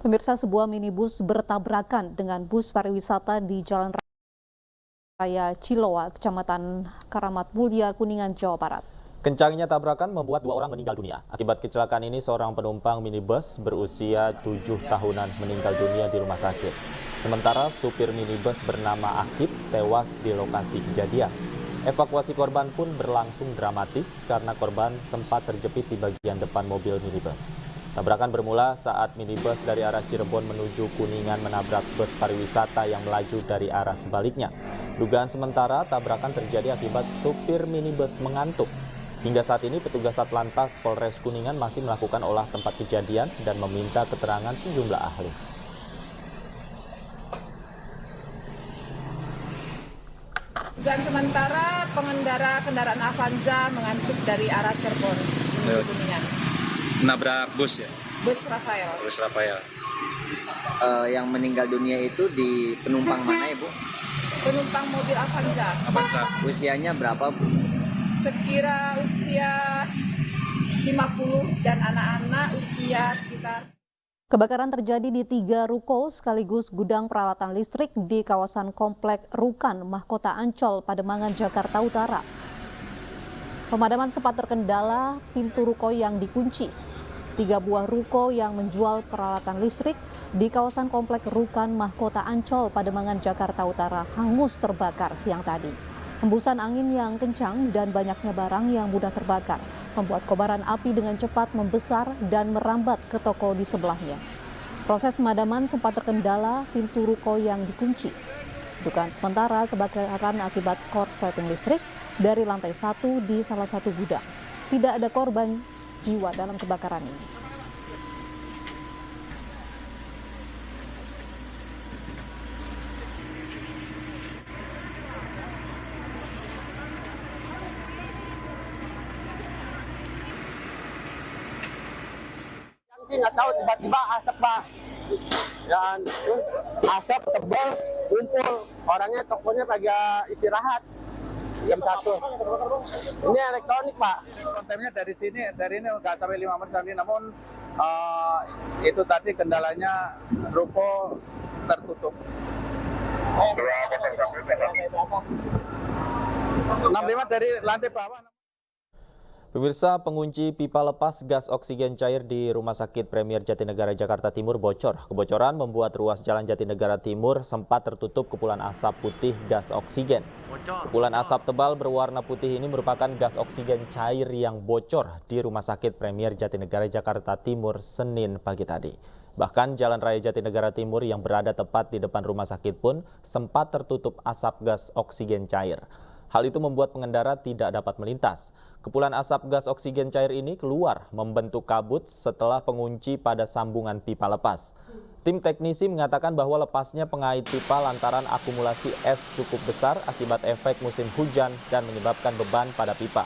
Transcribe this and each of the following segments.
Pemirsa, sebuah minibus bertabrakan dengan bus pariwisata di Jalan Raya Ciloa, Kecamatan Karamat Mulia, Kuningan, Jawa Barat. Kencangnya tabrakan membuat 2 orang meninggal dunia. Akibat kecelakaan ini, seorang penumpang minibus berusia 7 tahunan meninggal dunia di rumah sakit. Sementara supir minibus bernama Akib tewas di lokasi kejadian. Evakuasi korban pun berlangsung dramatis karena korban sempat terjepit di bagian depan mobil minibus. Tabrakan bermula saat minibus dari arah Cirebon menuju Kuningan menabrak bus pariwisata yang melaju dari arah sebaliknya. Dugaan sementara tabrakan terjadi akibat supir minibus mengantuk. Hingga saat ini petugas Satlantas Polres Kuningan masih melakukan olah tempat kejadian dan meminta keterangan sejumlah ahli. Dugaan sementara pengendara kendaraan Avanza mengantuk dari arah Cirebon menuju Kuningan. Nabrak bus ya? Bus Rafael. Bus Rafael. Yang meninggal dunia itu di penumpang mana ya, Bu? Penumpang mobil Avanza. Avanza. Usianya berapa, Bu? Sekira usia 50 dan anak-anak usia sekitar. Kebakaran terjadi di 3 ruko sekaligus gudang peralatan listrik di kawasan Komplek Rukan, Mahkota Ancol, Pademangan, Jakarta Utara. Pemadaman sempat terkendala pintu ruko yang dikunci. 3 buah ruko yang menjual peralatan listrik di kawasan Komplek Rukan, Mahkota Ancol, Pademangan, Jakarta Utara hangus terbakar siang tadi. Hembusan angin yang kencang dan banyaknya barang yang mudah terbakar membuat kobaran api dengan cepat membesar dan merambat ke toko di sebelahnya. Proses pemadaman sempat terkendala pintu ruko yang dikunci. Dugaan sementara kebakaran akibat korsleting listrik dari lantai 1 di salah satu gudang. Tidak ada korban jiwa dalam kebakaran ini. Nggak tahu tiba-tiba asap, Pak, dan asap tebal kumpul, orangnya tokonya pada istirahat jam 1. Ini elektronik, Pak. Kontennya dari sini, dari ini nggak sampai 5 menit sampai, namun itu tadi kendalanya ruko tertutup. 65 dari lantai bawah. Pemirsa, pengunci pipa lepas gas oksigen cair di Rumah Sakit Premier Jatinegara Jakarta Timur bocor. Kebocoran membuat ruas Jalan Jatinegara Timur sempat tertutup kepulan asap putih gas oksigen. Kepulan asap tebal berwarna putih ini merupakan gas oksigen cair yang bocor di Rumah Sakit Premier Jatinegara Jakarta Timur Senin pagi tadi. Bahkan Jalan Raya Jatinegara Timur yang berada tepat di depan rumah sakit pun sempat tertutup asap gas oksigen cair. Hal itu membuat pengendara tidak dapat melintas. Kepulan asap gas oksigen cair ini keluar membentuk kabut setelah pengunci pada sambungan pipa lepas. Tim teknisi mengatakan bahwa lepasnya pengait pipa lantaran akumulasi es cukup besar akibat efek musim hujan dan menyebabkan beban pada pipa.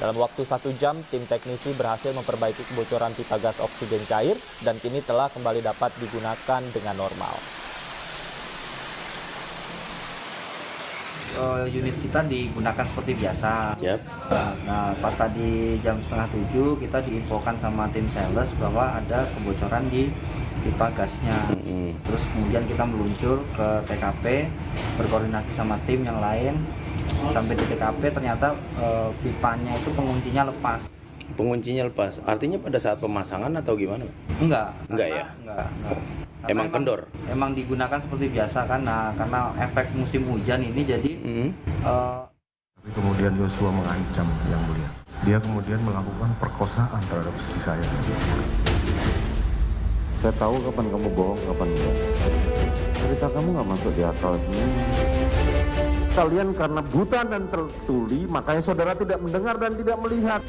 Dalam waktu 1 jam, tim teknisi berhasil memperbaiki kebocoran pipa gas oksigen cair dan kini telah kembali dapat digunakan dengan normal. Unit kita digunakan seperti biasa. Yep. Nah, pas tadi jam 6:30 kita diinfokan sama tim sales bahwa ada kebocoran di pipa gasnya. Terus kemudian kita meluncur ke TKP, berkoordinasi sama tim yang lain. Sampai di TKP ternyata pipanya itu penguncinya lepas. Penguncinya lepas, artinya pada saat pemasangan atau gimana? Enggak ya? Enggak. Emang kendor? Emang digunakan seperti biasa kan, karena efek musim hujan ini jadi. Kemudian Yosua mengancam Yang Mulia. Dia kemudian melakukan perkosaan terhadap istri saya. Saya tahu kapan kamu bohong, kapan enggak. Cerita kamu nggak masuk di akal. Kalian karena buta dan tertuli, makanya saudara tidak mendengar dan tidak melihat.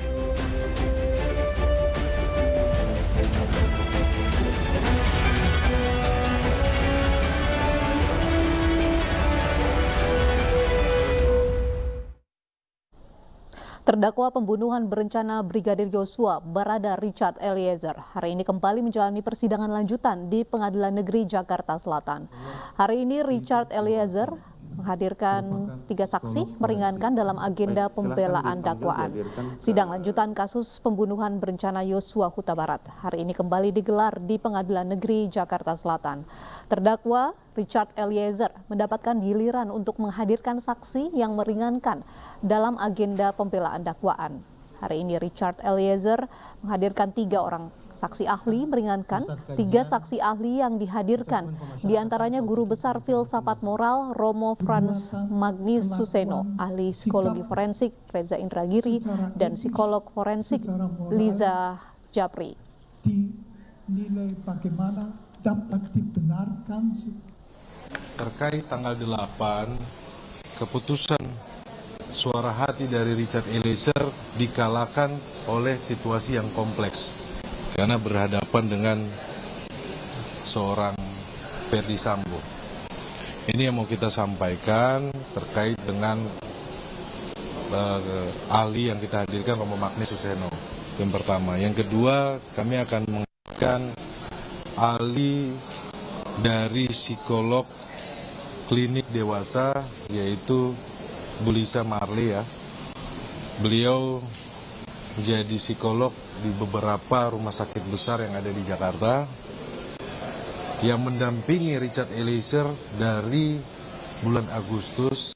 Terdakwa pembunuhan berencana Brigadir Yosua, Barada Richard Eliezer, hari ini kembali menjalani persidangan lanjutan di Pengadilan Negeri Jakarta Selatan. Hari ini Richard Eliezer menghadirkan 3 saksi meringankan dalam agenda pembelaan dakwaan. Sidang lanjutan kasus pembunuhan berencana Yosua Huta Barat hari ini kembali digelar di Pengadilan Negeri Jakarta Selatan. Terdakwa Richard Eliezer mendapatkan giliran untuk menghadirkan saksi yang meringankan dalam agenda pembelaan dakwaan. Hari ini Richard Eliezer menghadirkan 3 orang saksi ahli meringankan. 3 saksi ahli yang dihadirkan diantaranya Guru Besar Filsafat Moral Romo Frans Magnis Suseno, ahli psikologi forensik Reza Indragiri, dan psikolog forensik Liza Japri. Dinilai bagaimana dapat dibenarkan Terkait tanggal 8, keputusan suara hati dari Richard Eliezer dikalahkan oleh situasi yang kompleks. Karena berhadapan dengan seorang Ferdy Sambo. Ini yang mau kita sampaikan terkait dengan ahli yang kita hadirkan, Romo Magnis Suseno. Yang pertama. Yang kedua, kami akan menghadirkan ahli dari psikolog klinik dewasa, yaitu Bu Lisa Marley ya. Beliau jadi psikolog di beberapa rumah sakit besar yang ada di Jakarta, yang mendampingi Richard Eliezer dari bulan Agustus.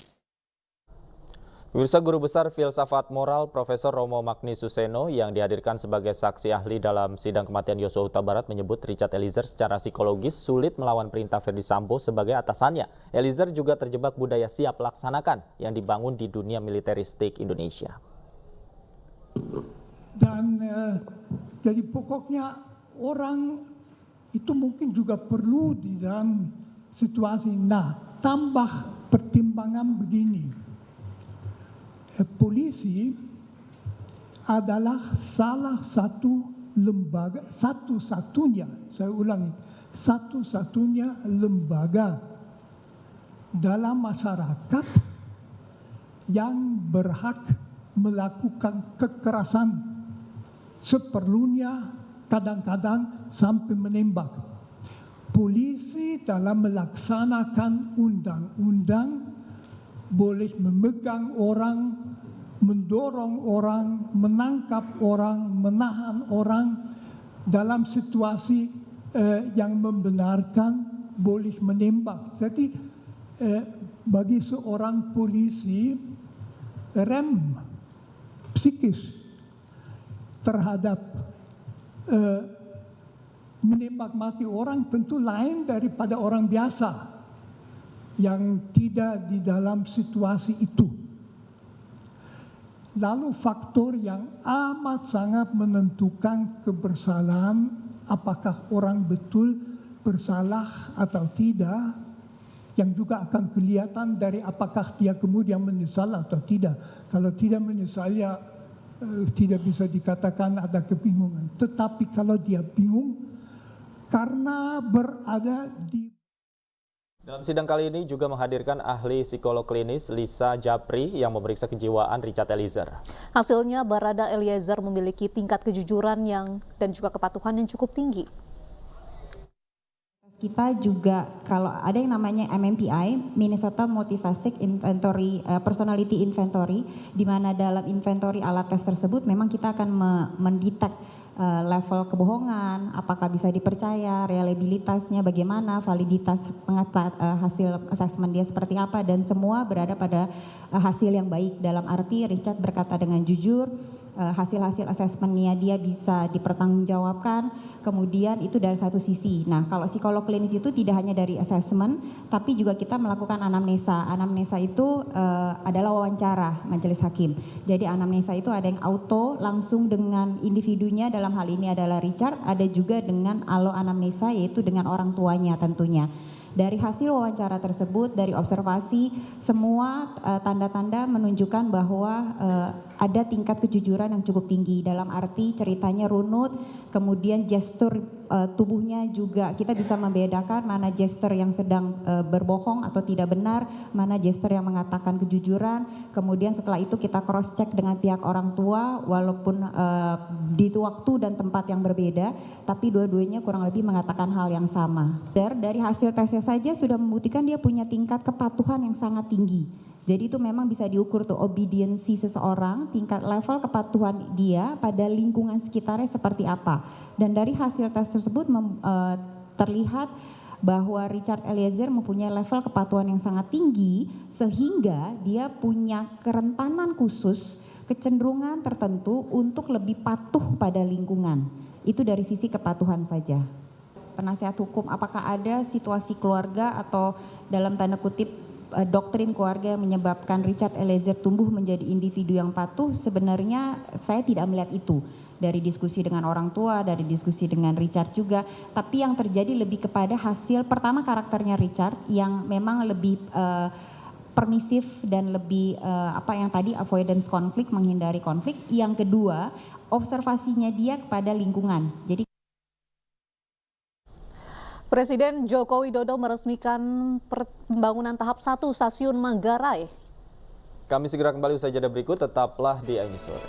Pemirsa, Guru Besar Filsafat Moral Profesor Romo Magnis Suseno yang dihadirkan sebagai saksi ahli dalam sidang kematian Yosua Huta Barat menyebut Richard Eliezer secara psikologis sulit melawan perintah Ferdy Sambo sebagai atasannya. Eliezer juga terjebak budaya siap laksanakan yang dibangun di dunia militeristik Indonesia. Dan jadi pokoknya orang itu mungkin juga perlu di dalam situasi. Nah, tambah pertimbangan begini. Polisi adalah salah satu lembaga, satu-satunya lembaga dalam masyarakat yang berhak melakukan kekerasan seperlunya, kadang-kadang sampai menembak. Polisi dalam melaksanakan undang-undang boleh memegang orang, mendorong orang, menangkap orang, menahan orang dalam situasi yang membenarkan, boleh menembak. Jadi bagi seorang polisi, rem psikis terhadap menembak mati orang tentu lain daripada orang biasa yang tidak di dalam situasi itu. Lalu faktor yang amat sangat menentukan kebersalahan, apakah orang betul bersalah atau tidak, yang juga akan kelihatan dari apakah dia kemudian menyesal atau tidak. Kalau tidak menyesal ya tidak bisa dikatakan ada kebingungan. Tetapi kalau dia bingung karena berada di... Dalam sidang kali ini juga menghadirkan ahli psikolog klinis Liza Japri yang memeriksa kejiwaan Richard Eliezer. Hasilnya Barada Eliezer memiliki tingkat kejujuran dan juga kepatuhan yang cukup tinggi. Kita juga kalau ada yang namanya MMPI, Minnesota Multifacet Inventory, Personality Inventory, di mana dalam inventory alat tes tersebut memang kita akan mendetek level kebohongan, apakah bisa dipercaya, reliabilitasnya bagaimana, validitas hasil asesmen dia seperti apa, dan semua berada pada hasil yang baik. Dalam arti Richard berkata dengan jujur, hasil-hasil asesmennya dia bisa dipertanggungjawabkan, kemudian itu dari satu sisi. Nah, kalau psikolog klinis itu tidak hanya dari asesmen, tapi juga kita melakukan anamnesa. Anamnesa itu adalah wawancara majelis hakim. Jadi anamnesa itu ada yang auto langsung dengan individunya, dalam hal ini adalah Richard, ada juga dengan alo anamnesa yaitu dengan orang tuanya tentunya. Dari hasil wawancara tersebut, dari observasi, semua tanda-tanda menunjukkan bahwa ada tingkat kejujuran yang cukup tinggi. Dalam arti ceritanya runut, kemudian gestur tubuhnya juga kita bisa membedakan mana gesture yang sedang berbohong atau tidak benar, mana gesture yang mengatakan kejujuran. Kemudian setelah itu kita cross check dengan pihak orang tua, walaupun di waktu dan tempat yang berbeda, tapi dua-duanya kurang lebih mengatakan hal yang sama. Dari hasil tesnya saja sudah membuktikan dia punya tingkat kepatuhan yang sangat tinggi. Jadi itu memang bisa diukur tuh obediensi seseorang, tingkat level kepatuhan dia pada lingkungan sekitarnya seperti apa. Dan dari hasil tes tersebut terlihat bahwa Richard Eliezer mempunyai level kepatuhan yang sangat tinggi sehingga dia punya kerentanan khusus, kecenderungan tertentu untuk lebih patuh pada lingkungan. Itu dari sisi kepatuhan saja. Penasihat hukum, apakah ada situasi keluarga atau dalam tanda kutip doktrin keluarga yang menyebabkan Richard Eliezer tumbuh menjadi individu yang patuh? Sebenarnya saya tidak melihat itu dari diskusi dengan orang tua, dari diskusi dengan Richard juga. Tapi yang terjadi lebih kepada hasil pertama karakternya Richard yang memang lebih permisif dan lebih apa yang tadi avoidance konflik, menghindari konflik. Yang kedua, observasinya dia kepada lingkungan. Jadi Presiden Joko Widodo meresmikan pembangunan tahap 1 stasiun Manggarai. Kami segera kembali usai jeda berikut, tetaplah di Aini Sore.